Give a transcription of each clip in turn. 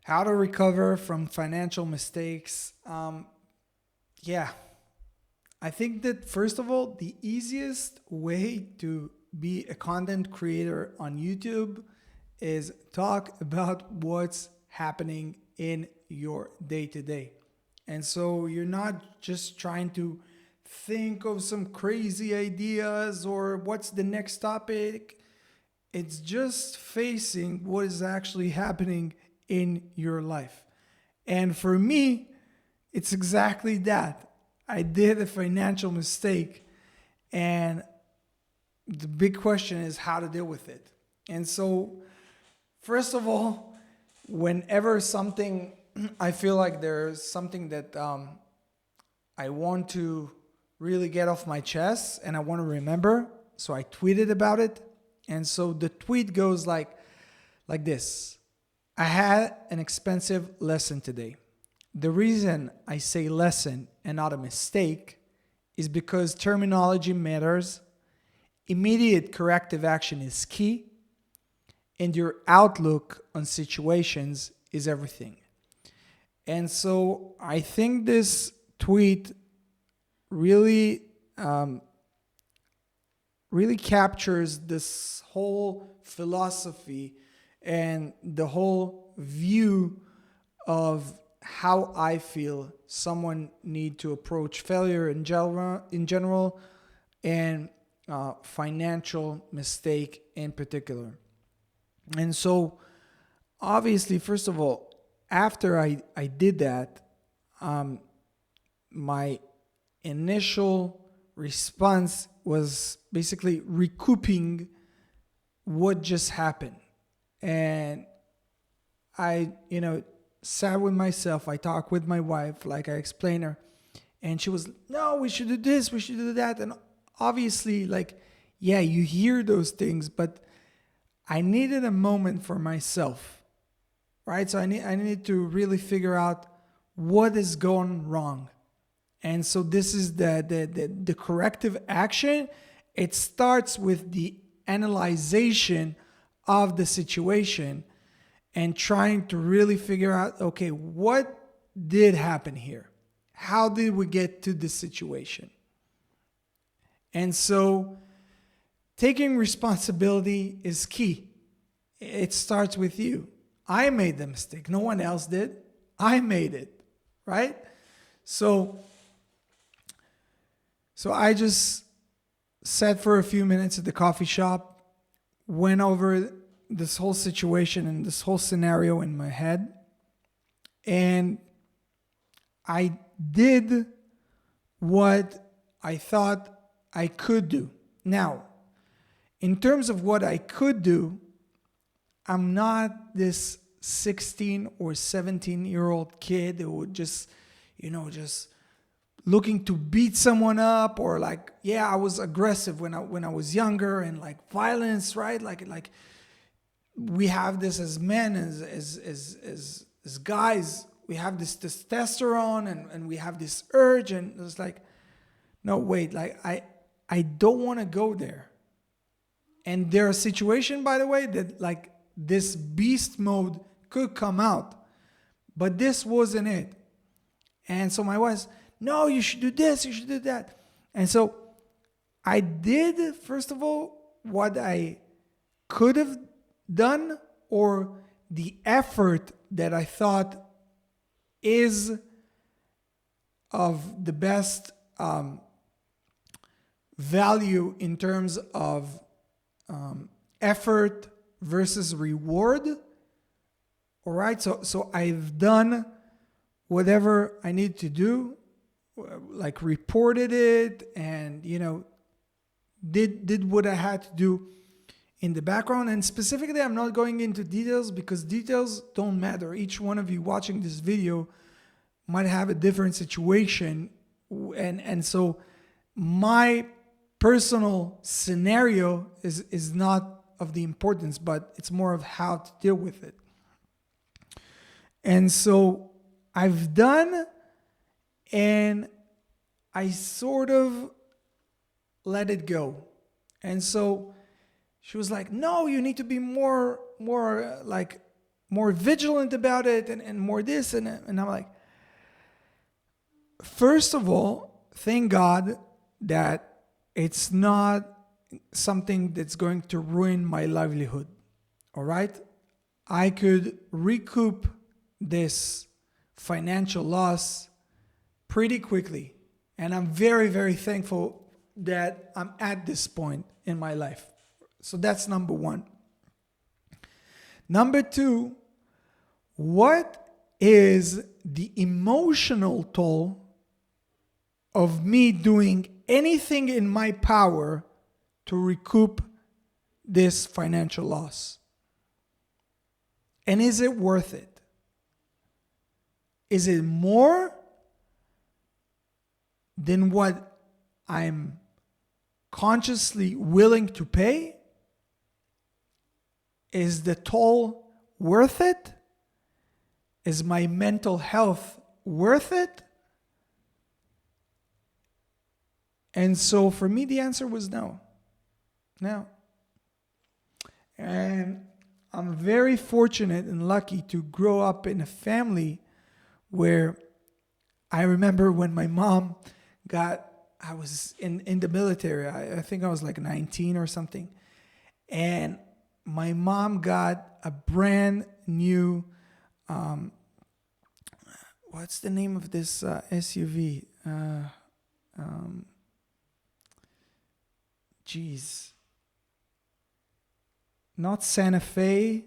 How to recover from financial mistakes. Yeah, I think that first of all, the easiest way to be a content creator on YouTube is talk about what's happening in your day to day. And so you're not just trying to think of some crazy ideas or what's the next topic. It's just facing what is actually happening in your life. And for me, it's exactly that. I did a financial mistake, and the big question is how to deal with it. And so, first of all, whenever something, I feel like there's something that I want to really get off my chest and I want to remember, so I tweeted about it. And so the tweet goes like this. I had an expensive lesson today. The reason I say lesson and not a mistake is because terminology matters, immediate corrective action is key, and your outlook on situations is everything. And so I think this tweet really, really captures this whole philosophy and the whole view of how I feel someone need to approach failure in general, and financial mistake in particular. And so, obviously, first of all, after I did that, my initial response was basically recouping what just happened. And I, sat with myself. I talked with my wife, like I explained her, and she was, no, we should do this, we should do that. And obviously, like, yeah, you hear those things, but I needed a moment for myself, right? So I need to really figure out what is going wrong. And so this is the corrective action. It starts with the analyzation of the situation and trying to really figure out, okay, what did happen here? How did we get to this situation? And so taking responsibility is key. It starts with you. I made the mistake. No one else did. I made it, right? So I just sat for a few minutes at the coffee shop, went over this whole situation and this whole scenario in my head, and I did what I thought I could do. Now, in terms of what I could do, I'm not this 16 or 17-year-old kid who would just looking to beat someone up, or like, yeah, I was aggressive when I was younger, and like violence, right? Like we have this as men, as guys, we have this testosterone, and we have this urge, and it's like, no, wait, like I don't want to go there. And there are situations, by the way, that like this beast mode could come out, but this wasn't it. And so my wife, no, you should do this, you should do that. And so I did, first of all, what I could have done, or the effort that I thought is of the best value in terms of effort versus reward. All right, so I've done whatever I need to do, like reported it, and did what I had to do in the background. And specifically, I'm not going into details because details don't matter. Each one of you watching this video might have a different situation, and so my personal scenario is not of the importance, but it's more of how to deal with it. And so I've done, and I sort of let it go. And so she was like, no, you need to be more like more vigilant about it and more this. And I'm like, first of all, thank God that it's not something that's going to ruin my livelihood. All right? I could recoup this financial loss pretty quickly. And I'm very, very thankful that I'm at this point in my life. So that's number one. Number two, what is the emotional toll of me doing anything in my power to recoup this financial loss? And is it worth it? Is it more than what I'm consciously willing to pay? Is the toll worth it? Is my mental health worth it? And so for me, the answer was no. No. And I'm very fortunate and lucky to grow up in a family where I remember when my mom I was in the military. I think I was like 19 or something. And my mom got a brand new, what's the name of this SUV? Not Santa Fe.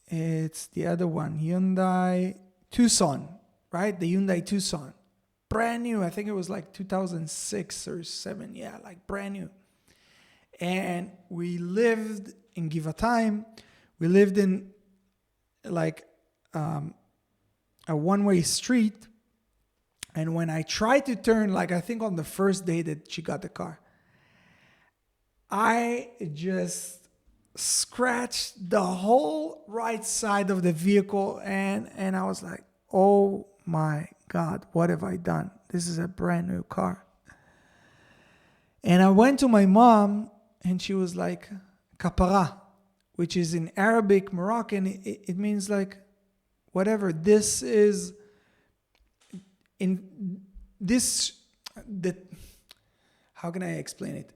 It's the other one, Hyundai Tucson, right? The Hyundai Tucson. Brand new. I think it was like 2006 or 7. Yeah, like brand new. And we lived in Givatayim. We lived in like a one-way street. And when I tried to turn, like I think on the first day that she got the car, I just scratched the whole right side of the vehicle. And I was like, oh my God, what have I done? This is a brand new car. And I went to my mom and she was like, kapara, which is in Arabic, Moroccan. It means like, whatever. This is in this, how can I explain it?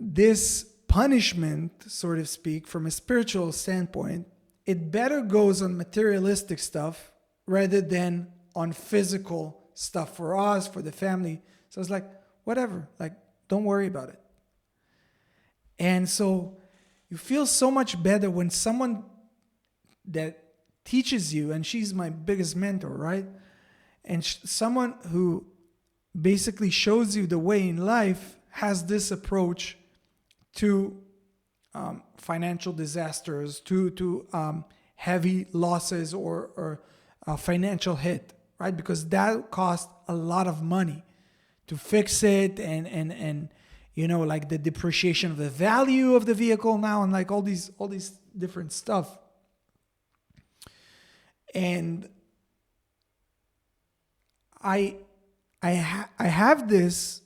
This punishment, so to speak, from a spiritual standpoint, it better goes on materialistic stuff rather than on physical stuff for us, for the family. So it's like, whatever, like, don't worry about it. And so you feel so much better when someone that teaches you, and she's my biggest mentor, right? And someone who basically shows you the way in life has this approach to financial disasters, to heavy losses or a financial hit, right? Because that costs a lot of money to fix it, and you know, like the depreciation of the value of the vehicle now, and like all these different stuff. And I have this,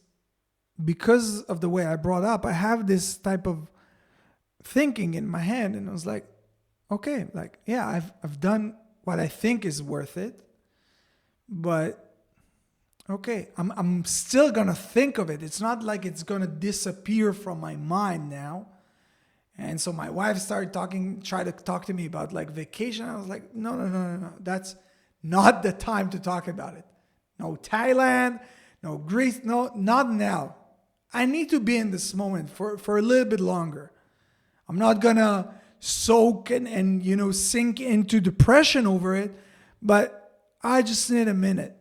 because of the way I brought up, I have this type of thinking in my head, and I was like, okay, like, yeah, I've done what I think is worth it, but okay, I'm still gonna think of it. It's not like it's gonna disappear from my mind now. And so my wife started tried to talk to me about like vacation. I was like, no. That's not the time to talk about it. No Thailand, no Greece, no, not now. I need to be in this moment for a little bit longer. I'm not gonna soak and you know, sink into depression over it, but I just need a minute.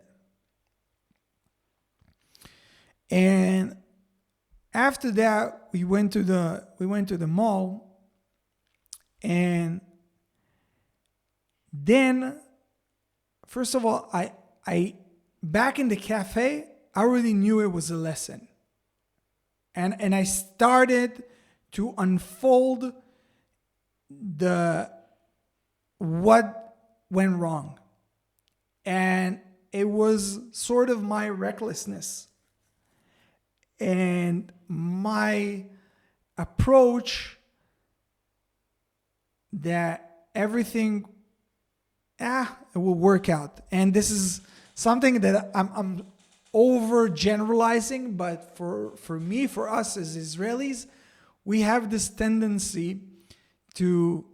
And after that, we went to the mall, and then, first of all, I back in the cafe, I already knew it was a lesson, and I started to unfold what went wrong, and it was sort of my recklessness. And my approach that everything it will work out. And this is something that I'm over generalizing, but for me, for us as Israelis, we have this tendency to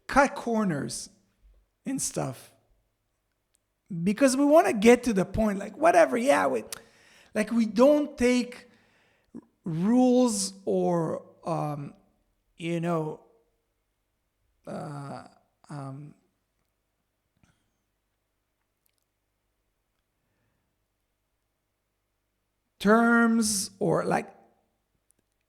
cut corners in stuff because we want to get to the point, like whatever, yeah, we don't take rules or you know terms, or like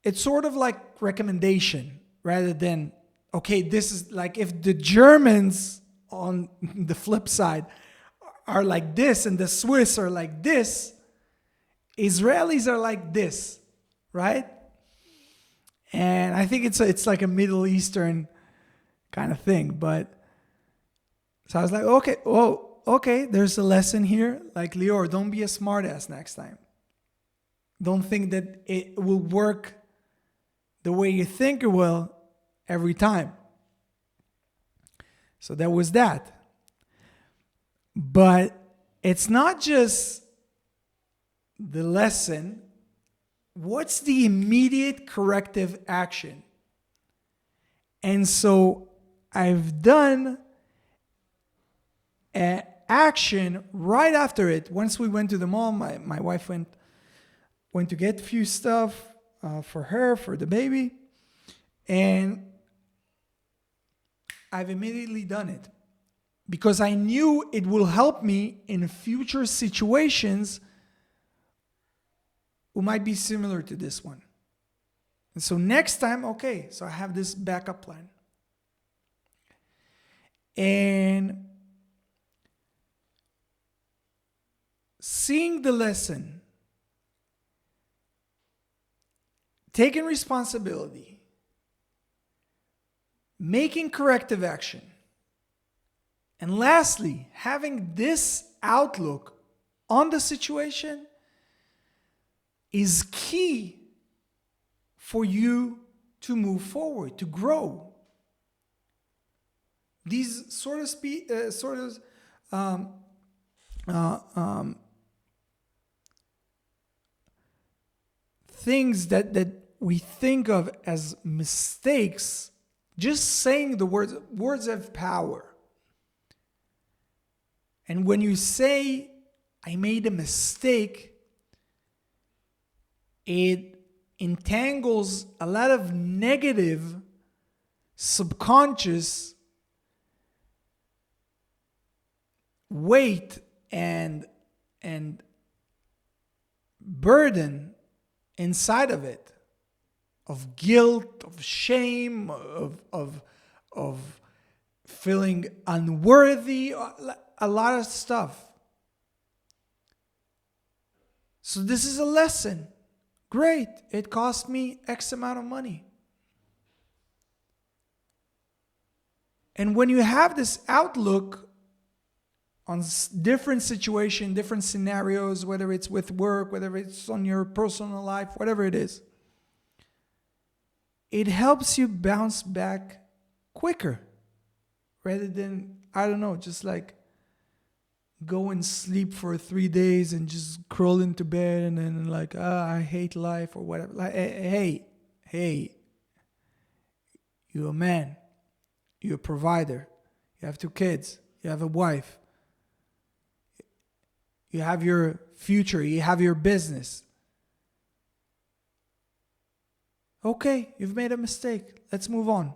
it's sort of like recommendation rather than, okay, this is like, if the Germans on the flip side are like this and the Swiss are like this, Israelis are like this, right? And I think it's like a Middle Eastern kind of thing. But so I was like, okay, oh, okay, there's a lesson here. Like, Lior, don't be a smartass next time. Don't think that it will work the way you think it will every time. So there was that. But it's not just the lesson. What's the immediate corrective action? And so I've done an action right after it. Once we went to the mall, my wife went to get a few stuff for her, for the baby. And I've immediately done it because I knew it will help me in future situations who might be similar to this one. And so next time, okay, so I have this backup plan. And seeing the lesson, taking responsibility, making corrective action, and lastly, having this outlook on the situation is key for you to move forward, to grow. These things that we think of as mistakes, just saying the words have power. And when you say, I made a mistake, it entangles a lot of negative, subconscious weight and burden inside of it, of guilt, of shame, of feeling unworthy, a lot of stuff. So this is a lesson. Great, it cost me X amount of money. And when you have this outlook on different situations, different scenarios, whether it's with work, whether it's on your personal life, whatever it is, it helps you bounce back quicker rather than, I don't know, just like go and sleep for 3 days and just crawl into bed and then like, I hate life or whatever. Like, hey, you're a man, you're a provider, you have 2 kids, you have a wife, you have your future, you have your business. Okay, you've made a mistake. Let's move on.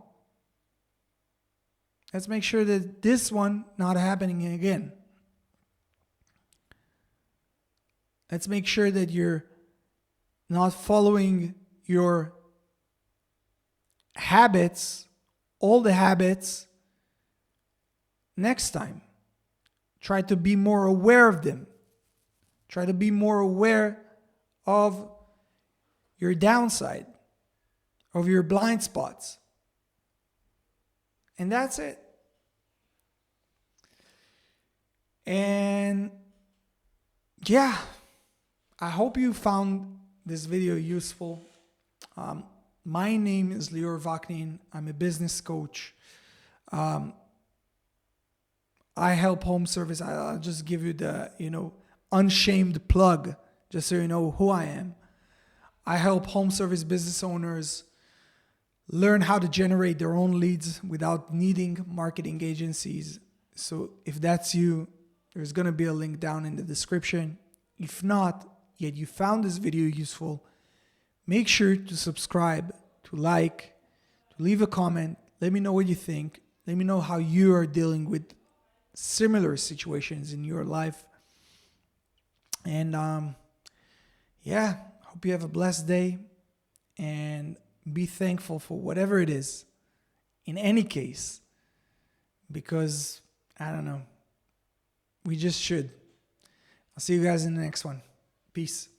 Let's make sure that this one not happening again. Let's make sure that you're not following your habits, all the habits, next time. Try to be more aware of them. Try to be more aware of your downside, of your blind spots. And that's it. And yeah, I hope you found this video useful. My name is Lior Vaknin. I'm a business coach. I help home service. I'll just give you the, unshamed plug, just so you know who I am. I help home service business owners learn how to generate their own leads without needing marketing agencies. So if that's you, there's going to be a link down in the description. If not, yet you found this video useful, make sure to subscribe, to like, to leave a comment. Let me know what you think. Let me know how you are dealing with similar situations in your life. And hope you have a blessed day, and be thankful for whatever it is, in any case, because I don't know, we just should. I'll see you guys in the next one. Peace.